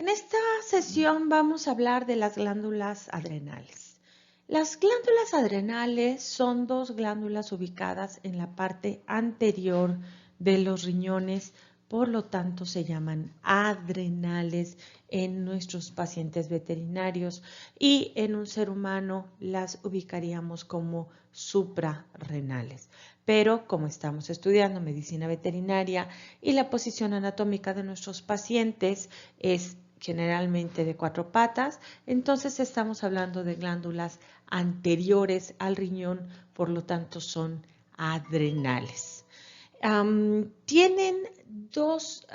En esta sesión vamos a hablar de las glándulas adrenales. Las glándulas adrenales son dos glándulas ubicadas en la parte anterior de los riñones, por lo tanto se llaman adrenales en nuestros pacientes veterinarios y en un ser humano las ubicaríamos como suprarrenales. Pero como estamos estudiando medicina veterinaria y la posición anatómica de nuestros pacientes es generalmente de 4 patas, entonces estamos hablando de glándulas anteriores al riñón, por lo tanto son adrenales. Tienen dos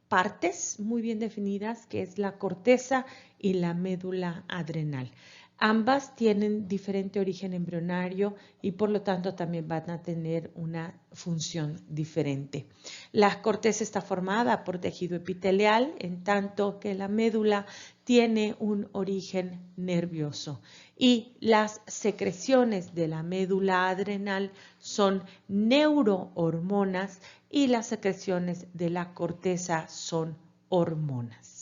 partes muy bien definidas, que es la corteza y la médula adrenal. Ambas tienen diferente origen embrionario y por lo tanto también van a tener una función diferente. La corteza está formada por tejido epitelial, en tanto que la médula tiene un origen nervioso. Y las secreciones de la médula adrenal son neurohormonas y las secreciones de la corteza son hormonas.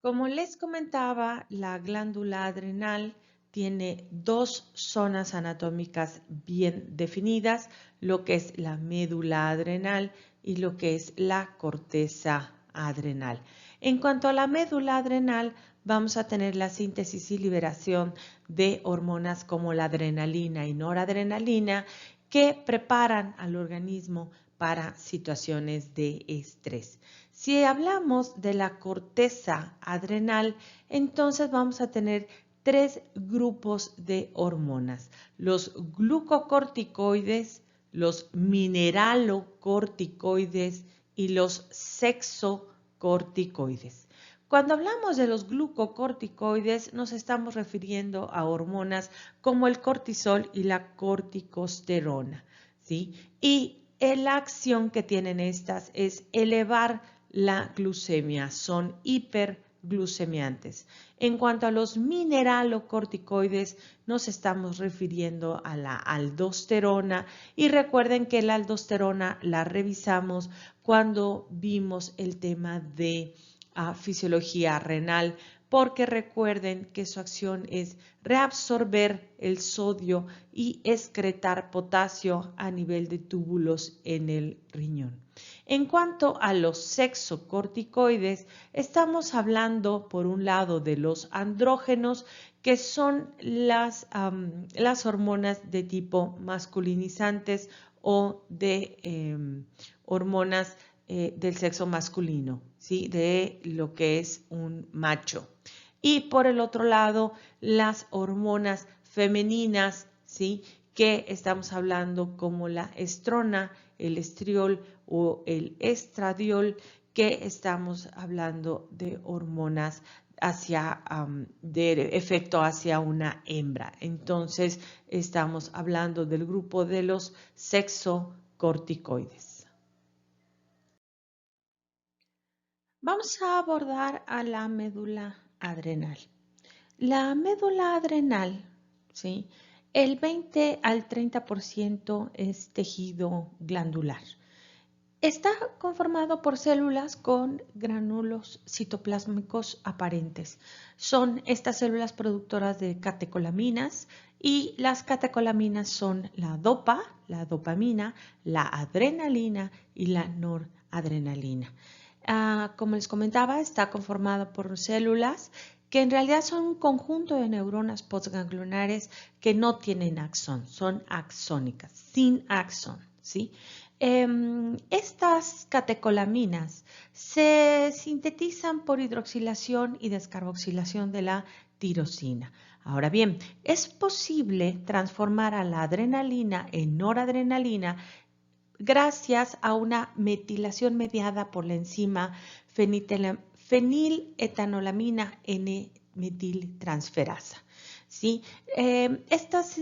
Como les comentaba, la glándula adrenal tiene dos zonas anatómicas bien definidas, lo que es la médula adrenal y lo que es la corteza adrenal. En cuanto a la médula adrenal, vamos a tener la síntesis y liberación de hormonas como la adrenalina y noradrenalina que preparan al organismo para situaciones de estrés. Si hablamos de la corteza adrenal, entonces vamos a tener tres grupos de hormonas: los glucocorticoides, los mineralocorticoides y los sexocorticoides. Cuando hablamos de los glucocorticoides, nos estamos refiriendo a hormonas como el cortisol y la corticosterona, ¿sí? Y la acción que tienen estas es elevar la glucemia, son hiperglucemiantes. En cuanto a los mineralocorticoides, nos estamos refiriendo a la aldosterona y recuerden que la aldosterona la revisamos cuando vimos el tema de fisiología renal, porque recuerden que su acción es reabsorber el sodio y excretar potasio a nivel de túbulos en el riñón. En cuanto a los sexocorticoides, estamos hablando por un lado de los andrógenos, que son las hormonas de tipo masculinizantes o de hormonas del sexo masculino, ¿sí? De lo que es un macho. Y por el otro lado, las hormonas femeninas, ¿sí? Que estamos hablando como la estrona, el estriol o el estradiol, que estamos hablando de hormonas de efecto hacia una hembra. Entonces, estamos hablando del grupo de los sexocorticoides. Vamos a abordar a la médula adrenal. La médula adrenal, ¿sí? El 20 al 30% es tejido glandular. Está conformado por células con gránulos citoplásmicos aparentes. Son estas células productoras de catecolaminas y las catecolaminas son la dopa, la dopamina, la adrenalina y la noradrenalina. Como les comentaba, está conformado por células que en realidad son un conjunto de neuronas postganglionares que no tienen axón, son axónicas, sin axón, ¿sí? Estas catecolaminas se sintetizan por hidroxilación y descarboxilación de la tirosina. Ahora bien, es posible transformar a la adrenalina en noradrenalina gracias a una metilación mediada por la enzima feniletanolamina N-metiltransferasa. ¿Sí? Estas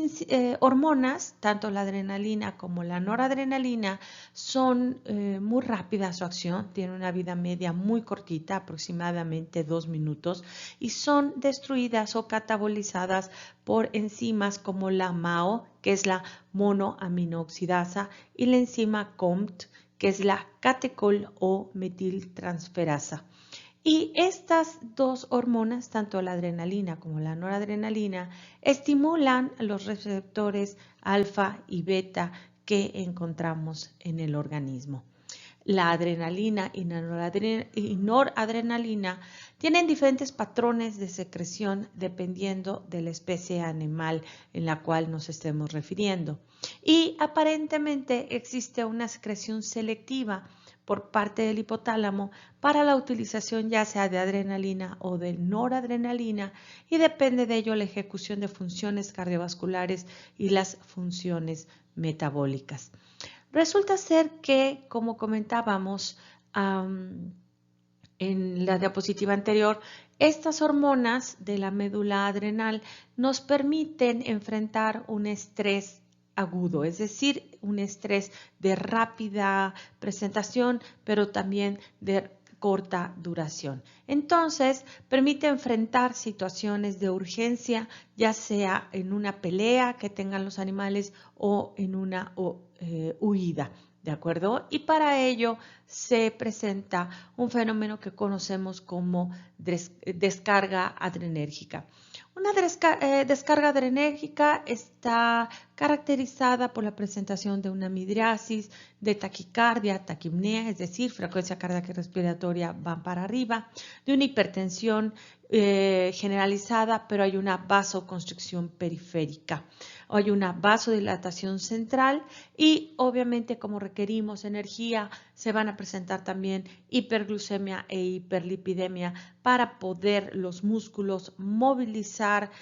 hormonas, tanto la adrenalina como la noradrenalina, son muy rápidas su acción, tienen una vida media muy cortita, aproximadamente 2 minutos, y son destruidas o catabolizadas por enzimas como la MAO, que es la monoaminooxidasa, y la enzima COMT, que es la catecol o metiltransferasa. Y estas dos hormonas, tanto la adrenalina como la noradrenalina, estimulan los receptores alfa y beta que encontramos en el organismo. La adrenalina y noradrenalina tienen diferentes patrones de secreción dependiendo de la especie animal en la cual nos estemos refiriendo. Y aparentemente existe una secreción selectiva por parte del hipotálamo para la utilización ya sea de adrenalina o de noradrenalina, y depende de ello la ejecución de funciones cardiovasculares y las funciones metabólicas. Resulta ser que, como comentábamos en la diapositiva anterior, estas hormonas de la médula adrenal nos permiten enfrentar un estrés agudo, es decir, un estrés de rápida presentación, pero también de corta duración. Entonces, permite enfrentar situaciones de urgencia, ya sea en una pelea que tengan los animales o en una huida, ¿de acuerdo? Y para ello se presenta un fenómeno que conocemos como descarga adrenérgica. Una descarga adrenérgica está caracterizada por la presentación de una midriasis, de taquicardia, taquipnea, es decir, frecuencia cardíaca y respiratoria van para arriba, de una hipertensión generalizada, pero hay una vasoconstricción periférica. Hay una vasodilatación central y obviamente como requerimos energía se van a presentar también hiperglucemia e hiperlipidemia para poder los músculos movilizarse,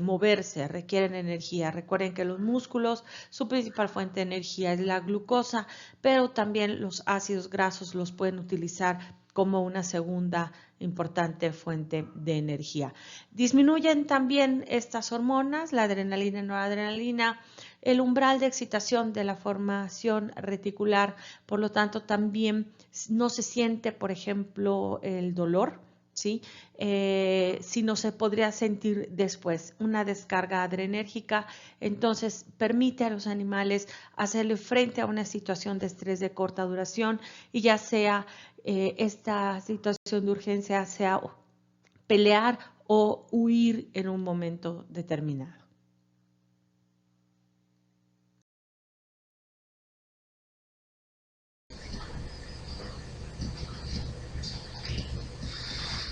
moverse, requieren energía. Recuerden que los músculos, su principal fuente de energía es la glucosa, pero también los ácidos grasos los pueden utilizar como una segunda importante fuente de energía. Disminuyen también estas hormonas, la adrenalina y noradrenalina, el umbral de excitación de la formación reticular, por lo tanto también no se siente, por ejemplo, el dolor, ¿sí? Sino se podría sentir después una descarga adrenérgica, entonces permite a los animales hacerle frente a una situación de estrés de corta duración y ya sea esta situación de urgencia sea pelear o huir en un momento determinado.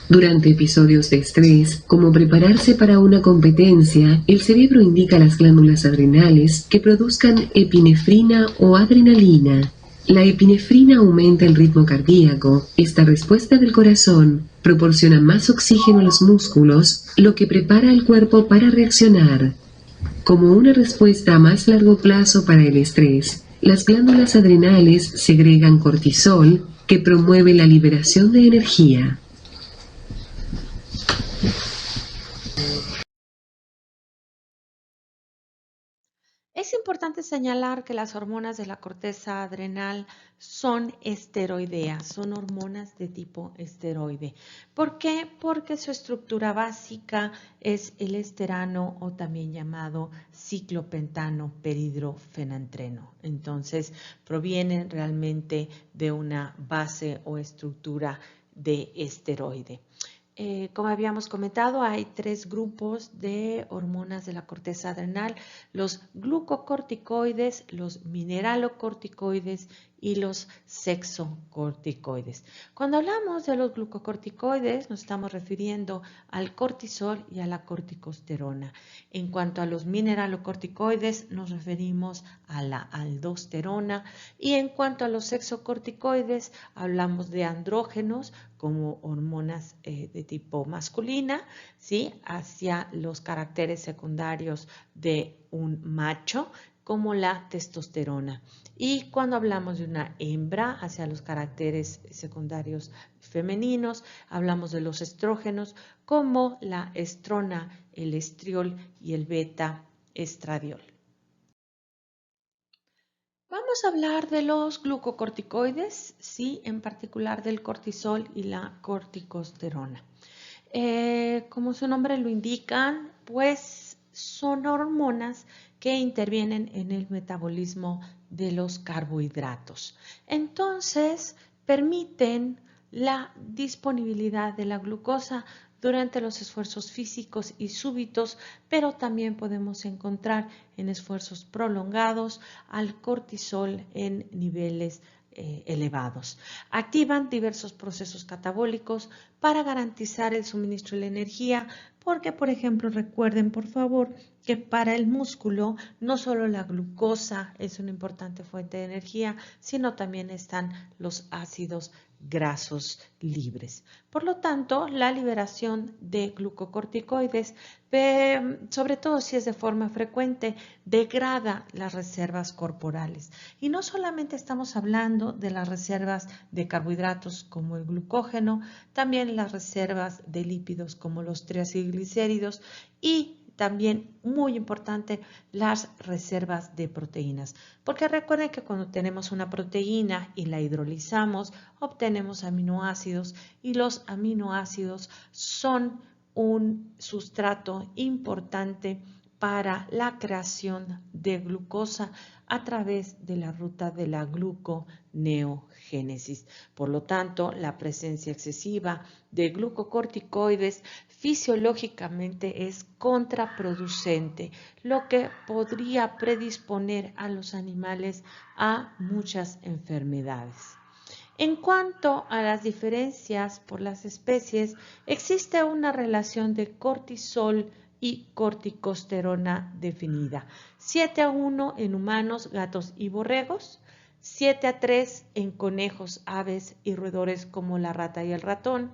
Durante episodios de estrés, como prepararse para una competencia, el cerebro indica a las glándulas adrenales que produzcan epinefrina o adrenalina. La epinefrina aumenta el ritmo cardíaco. Esta respuesta del corazón proporciona más oxígeno a los músculos, lo que prepara al cuerpo para reaccionar. Como una respuesta a más largo plazo para el estrés, las glándulas adrenales segregan cortisol, que promueve la liberación de energía. Es importante señalar que las hormonas de la corteza adrenal son esteroideas, son hormonas de tipo esteroide. ¿Por qué? Porque su estructura básica es el esterano o también llamado ciclopentano peridrofenantreno. Entonces, provienen realmente de una base o estructura de esteroide. Como habíamos comentado, hay tres grupos de hormonas de la corteza adrenal: los glucocorticoides, los mineralocorticoides y los sexocorticoides. Cuando hablamos de los glucocorticoides, nos estamos refiriendo al cortisol y a la corticosterona. En cuanto a los mineralocorticoides, nos referimos a la aldosterona, y en cuanto a los sexocorticoides, hablamos de andrógenos como hormonas de tipo masculina, ¿sí? Hacia los caracteres secundarios de un macho, como la testosterona. Y cuando hablamos de una hembra, hacia los caracteres secundarios femeninos, hablamos de los estrógenos, como la estrona, el estriol y el beta-estradiol. Vamos a hablar de los glucocorticoides, sí, en particular del cortisol y la corticosterona. Como su nombre lo indica, pues son hormonas que intervienen en el metabolismo de los carbohidratos. Entonces, permiten la disponibilidad de la glucosa durante los esfuerzos físicos y súbitos, pero también podemos encontrar en esfuerzos prolongados al cortisol en niveles elevados. Activan diversos procesos catabólicos para garantizar el suministro de la energía, porque, por ejemplo, recuerden, por favor, que para el músculo no solo la glucosa es una importante fuente de energía, sino también están los ácidos grasos libres. Por lo tanto, la liberación de glucocorticoides, sobre todo si es de forma frecuente, degrada las reservas corporales. Y no solamente estamos hablando de las reservas de carbohidratos como el glucógeno, también las reservas de lípidos como los triacilglicéridos y también, muy importante, las reservas de proteínas. Porque recuerden que cuando tenemos una proteína y la hidrolizamos, obtenemos aminoácidos y los aminoácidos son un sustrato importante para la creación de glucosa a través de la ruta de la gluconeogénesis. Por lo tanto, la presencia excesiva de glucocorticoides fisiológicamente es contraproducente, lo que podría predisponer a los animales a muchas enfermedades. En cuanto a las diferencias por las especies, existe una relación de cortisol y corticosterona definida. 7:1 en humanos, gatos y borregos, 7:3 en conejos, aves y roedores como la rata y el ratón,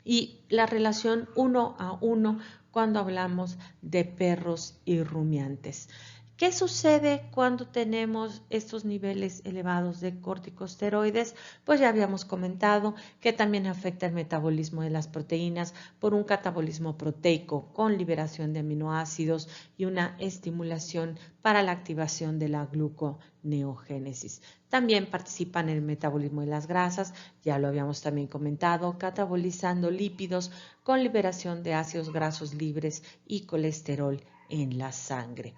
y la relación 1:1 cuando hablamos de perros y rumiantes. ¿Qué sucede cuando tenemos estos niveles elevados de corticosteroides? Pues ya habíamos comentado que también afecta el metabolismo de las proteínas por un catabolismo proteico con liberación de aminoácidos y una estimulación para la activación de la gluconeogénesis. También participan en el metabolismo de las grasas, ya lo habíamos también comentado, catabolizando lípidos con liberación de ácidos grasos libres y colesterol en la sangre.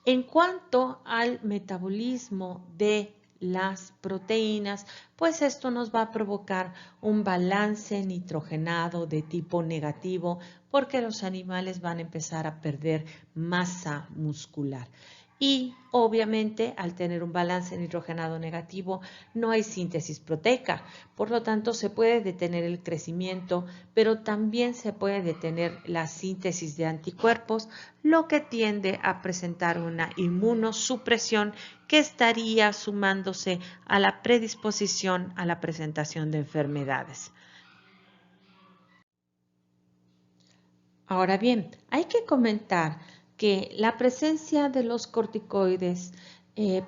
En cuanto al metabolismo de las proteínas, pues esto nos va a provocar un balance nitrogenado de tipo negativo porque los animales van a empezar a perder masa muscular. Y obviamente al tener un balance nitrogenado negativo no hay síntesis proteica, por lo tanto se puede detener el crecimiento, pero también se puede detener la síntesis de anticuerpos, lo que tiende a presentar una inmunosupresión que estaría sumándose a la predisposición a la presentación de enfermedades. Ahora bien, hay que comentar que la presencia de los corticoides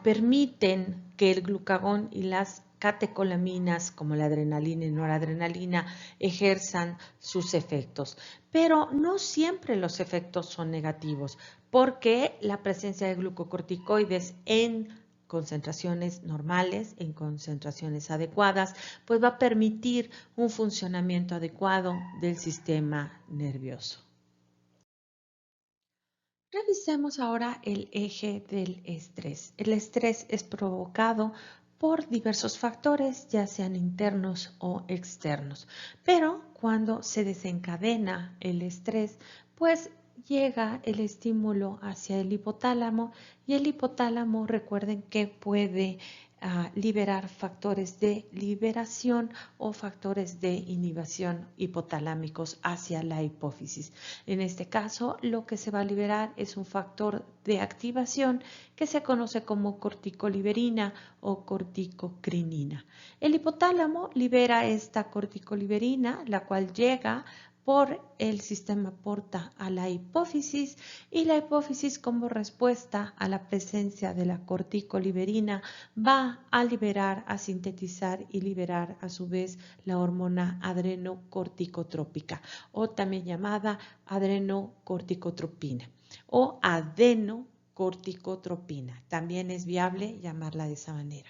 permiten que el glucagón y las catecolaminas como la adrenalina y noradrenalina ejerzan sus efectos, pero no siempre los efectos son negativos porque la presencia de glucocorticoides en concentraciones normales, en concentraciones adecuadas, pues va a permitir un funcionamiento adecuado del sistema nervioso. Revisemos ahora el eje del estrés. El estrés es provocado por diversos factores, ya sean internos o externos. Pero cuando se desencadena el estrés, pues llega el estímulo hacia el hipotálamo y el hipotálamo, recuerden que puede liberar factores de liberación o factores de inhibición hipotalámicos hacia la hipófisis. En este caso, lo que se va a liberar es un factor de activación que se conoce como corticoliberina o corticocrinina. El hipotálamo libera esta corticoliberina, la cual llega por el sistema porta a la hipófisis y la hipófisis, como respuesta a la presencia de la corticoliberina, va a liberar, a sintetizar y liberar a su vez la hormona adrenocorticotrópica o también llamada adrenocorticotropina o adenocorticotropina. También es viable llamarla de esa manera.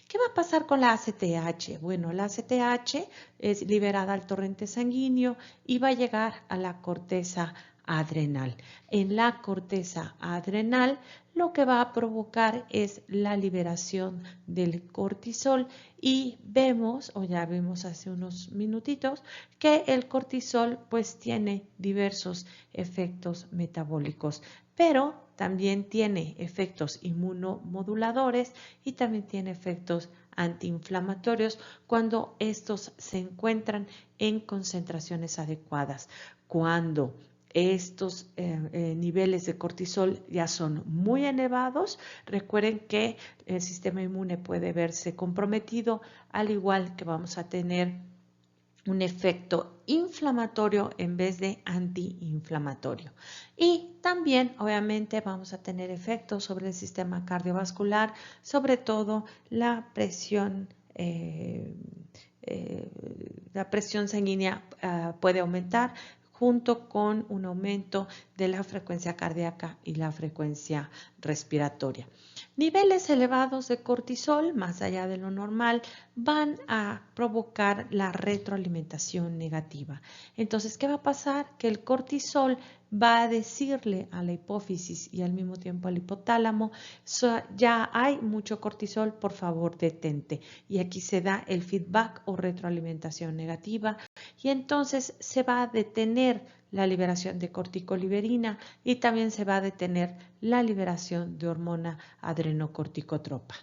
¿Qué va a pasar con la ACTH? Bueno, la ACTH es liberada al torrente sanguíneo y va a llegar a la corteza adrenal. En la corteza adrenal lo que va a provocar es la liberación del cortisol y vemos, o ya vimos hace unos minutitos, que el cortisol pues tiene diversos efectos metabólicos, pero también tiene efectos inmunomoduladores y también tiene efectos antiinflamatorios cuando estos se encuentran en concentraciones adecuadas. Cuando estos niveles de cortisol ya son muy elevados, recuerden que el sistema inmune puede verse comprometido, al igual que vamos a tener un efecto inflamatorio en vez de antiinflamatorio. Y también, obviamente, vamos a tener efectos sobre el sistema cardiovascular, sobre todo la presión sanguínea puede aumentar junto con un aumento de la frecuencia cardíaca y la frecuencia respiratoria. Niveles elevados de cortisol, más allá de lo normal, van a provocar la retroalimentación negativa. Entonces, ¿qué va a pasar? Que el cortisol va a decirle a la hipófisis y al mismo tiempo al hipotálamo, ya hay mucho cortisol, por favor detente. Y aquí se da el feedback o retroalimentación negativa y entonces se va a detener la liberación de corticoliberina y también se va a detener la liberación de hormona adrenocorticotropa.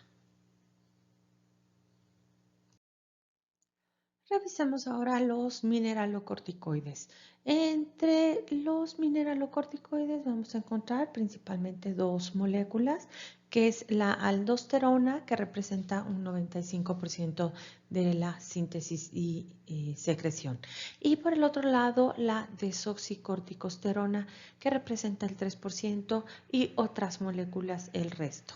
Revisemos ahora los mineralocorticoides. Entre los mineralocorticoides vamos a encontrar principalmente dos moléculas, que es la aldosterona, que representa un 95% de la síntesis y secreción. Y por el otro lado, la desoxicorticosterona, que representa el 3% y otras moléculas el resto.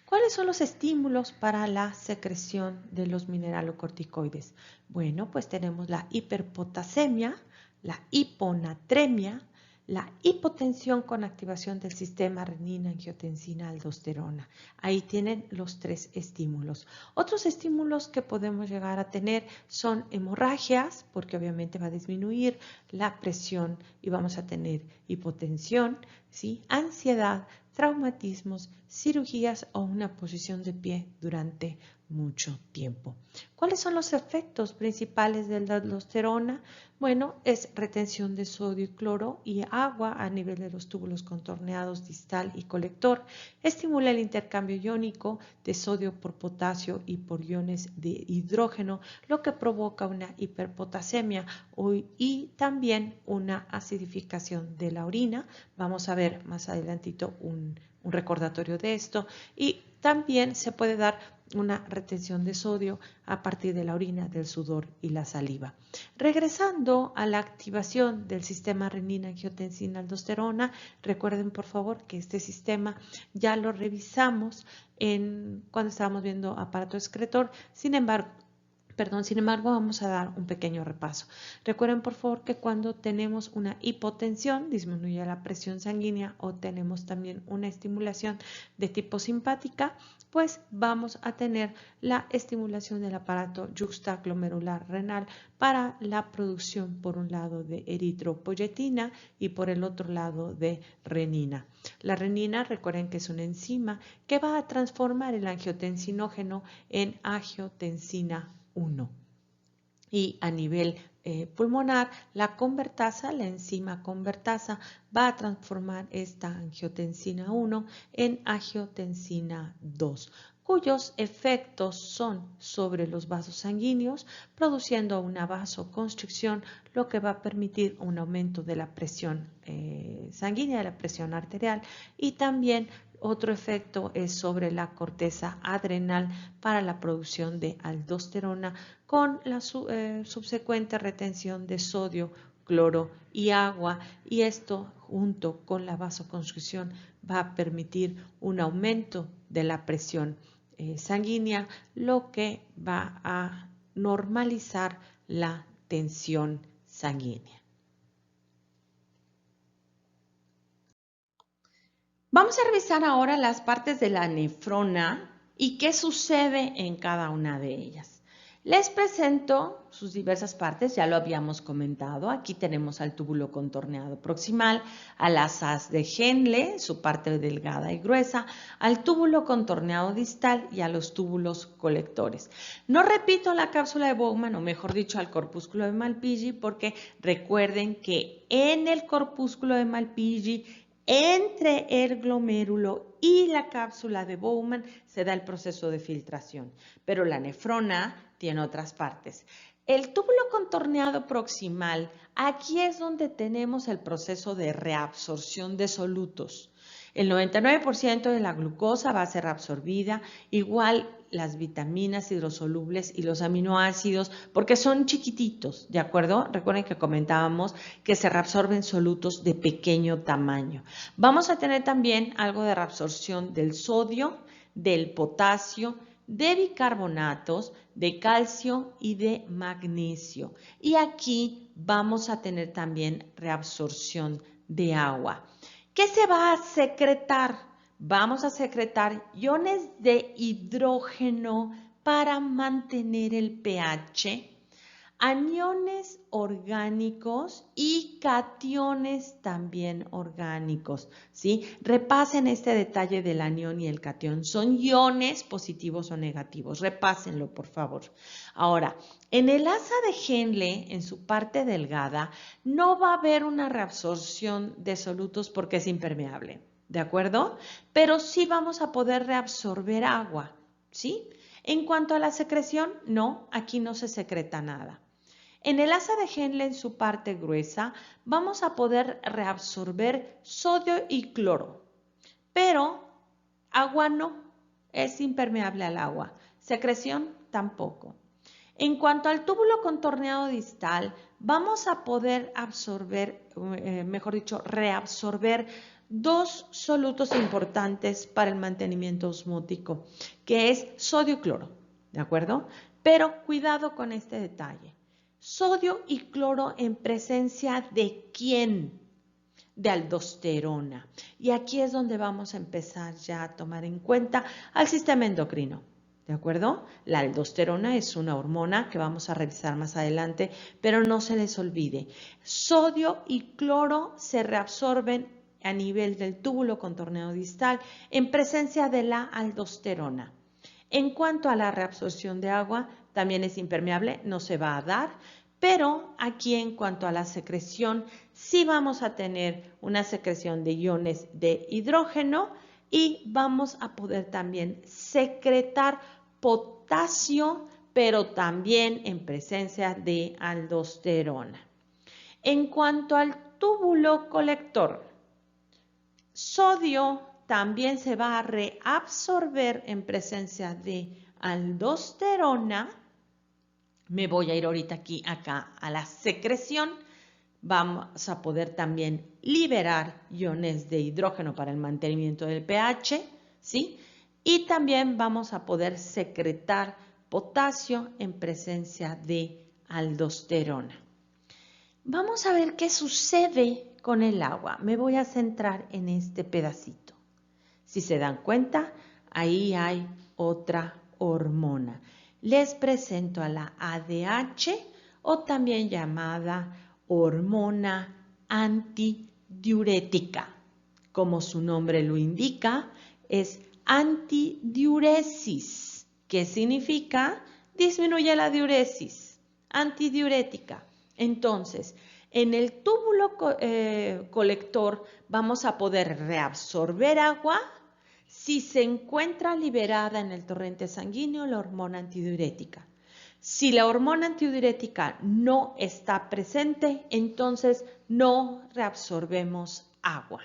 ¿Cuáles son los estímulos para la secreción de los mineralocorticoides? Bueno, pues tenemos la hiperpotasemia, la hiponatremia, la hipotensión con activación del sistema renina, angiotensina, aldosterona. Ahí tienen los tres estímulos. Otros estímulos que podemos llegar a tener son hemorragias, porque obviamente va a disminuir la presión y vamos a tener hipotensión, ¿sí? Ansiedad, traumatismos, cirugías o una posición de pie durante mucho tiempo. ¿Cuáles son los efectos principales de la aldosterona? Bueno, es retención de sodio y cloro y agua a nivel de los túbulos contorneados distal y colector. Estimula el intercambio iónico de sodio por potasio y por iones de hidrógeno, lo que provoca una hiperpotasemia y también una acidificación de la orina. Vamos a ver más adelantito un recordatorio de esto. Y también se puede dar una retención de sodio a partir de la orina, del sudor y la saliva. Regresando a la activación del sistema renina, angiotensina, aldosterona, recuerden por favor que este sistema ya lo revisamos cuando estábamos viendo aparato excretor. Sin embargo, vamos a dar un pequeño repaso. Recuerden, por favor, que cuando tenemos una hipotensión, disminuye la presión sanguínea o tenemos también una estimulación de tipo simpática, pues vamos a tener la estimulación del aparato yuxtaglomerular renal para la producción, por un lado, de eritropoyetina y por el otro lado de renina. La renina, recuerden que es una enzima que va a transformar el angiotensinógeno en angiotensina 1. Y a nivel pulmonar, la convertasa, la enzima convertasa, va a transformar esta angiotensina 1 en angiotensina 2, cuyos efectos son sobre los vasos sanguíneos, produciendo una vasoconstricción, lo que va a permitir un aumento de la presión sanguínea, de la presión arterial, y también otro efecto es sobre la corteza adrenal para la producción de aldosterona con la subsecuente retención de sodio, cloro y agua, y esto junto con la vasoconstricción va a permitir un aumento de la presión sanguínea, lo que va a normalizar la tensión sanguínea. Vamos a revisar ahora las partes de la nefrona y qué sucede en cada una de ellas. Les presento sus diversas partes, ya lo habíamos comentado. Aquí tenemos al túbulo contorneado proximal, a las as de Henle, su parte delgada y gruesa, al túbulo contorneado distal y a los túbulos colectores. No repito la cápsula de Bowman, o mejor dicho, al corpúsculo de Malpighi, porque recuerden que en el corpúsculo de Malpighi, entre el glomérulo y la cápsula de Bowman se da el proceso de filtración, pero la nefrona tiene otras partes. El túbulo contorneado proximal, aquí es donde tenemos el proceso de reabsorción de solutos. El 99% de la glucosa va a ser absorbida, igual las vitaminas hidrosolubles y los aminoácidos, porque son chiquititos, ¿de acuerdo? Recuerden que comentábamos que se reabsorben solutos de pequeño tamaño. Vamos a tener también algo de reabsorción del sodio, del potasio, de bicarbonatos, de calcio y de magnesio. Y aquí vamos a tener también reabsorción de agua. ¿Qué se va a secretar? Vamos a secretar iones de hidrógeno para mantener el pH, aniones orgánicos y cationes también orgánicos, ¿sí? Repasen este detalle del anión y el catión. Son iones positivos o negativos. Repásenlo, por favor. Ahora, en el asa de Henle, en su parte delgada, no va a haber una reabsorción de solutos porque es impermeable, ¿de acuerdo? Pero sí vamos a poder reabsorber agua, ¿sí? En cuanto a la secreción, no, aquí no se secreta nada. En el asa de Henle, en su parte gruesa, vamos a poder reabsorber sodio y cloro, pero agua no, es impermeable al agua. Secreción tampoco. En cuanto al túbulo contorneado distal, vamos a poder absorber, mejor dicho, reabsorber dos solutos importantes para el mantenimiento osmótico, que es sodio y cloro, ¿de acuerdo? Pero cuidado con este detalle. Sodio y cloro en presencia ¿de quién? De aldosterona. Y aquí es donde vamos a empezar ya a tomar en cuenta al sistema endocrino. ¿De acuerdo? La aldosterona es una hormona que vamos a revisar más adelante, pero no se les olvide. Sodio y cloro se reabsorben a nivel del túbulo contorneado distal en presencia de la aldosterona. En cuanto a la reabsorción de agua, también es impermeable, no se va a dar, pero aquí en cuanto a la secreción, sí vamos a tener una secreción de iones de hidrógeno y vamos a poder también secretar potasio, pero también en presencia de aldosterona. En cuanto al túbulo colector, sodio también se va a reabsorber en presencia de aldosterona. Me voy a ir ahorita acá a la secreción. Vamos a poder también liberar iones de hidrógeno para el mantenimiento del pH, ¿sí? Y también vamos a poder secretar potasio en presencia de aldosterona. Vamos a ver qué sucede con el agua. Me voy a centrar en este pedacito. Si se dan cuenta, ahí hay otra hormona. Les presento a la ADH o también llamada hormona antidiurética. Como su nombre lo indica, es antidiuresis, que significa disminuye la diuresis, antidiurética. Entonces, en el túbulo colector vamos a poder reabsorber agua si se encuentra liberada en el torrente sanguíneo la hormona antidiurética. Si la hormona antidiurética no está presente, entonces no reabsorbemos agua.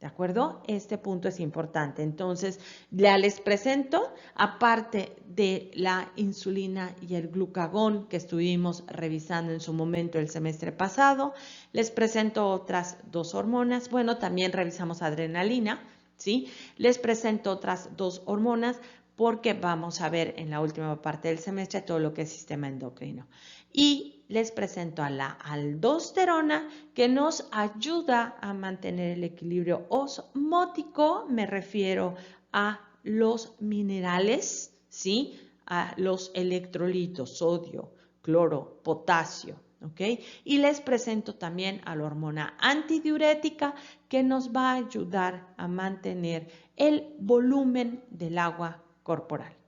¿De acuerdo? Este punto es importante. Entonces, ya les presento, aparte de la insulina y el glucagón que estuvimos revisando en su momento el semestre pasado, les presento otras dos hormonas. Bueno, también revisamos adrenalina, ¿sí? Les presento otras dos hormonas porque vamos a ver en la última parte del semestre todo lo que es sistema endocrino. Y les presento a la aldosterona que nos ayuda a mantener el equilibrio osmótico, me refiero a los minerales, ¿sí? a los electrolitos, sodio, cloro, potasio. ¿Ok? Y les presento también a la hormona antidiurética que nos va a ayudar a mantener el volumen del agua corporal.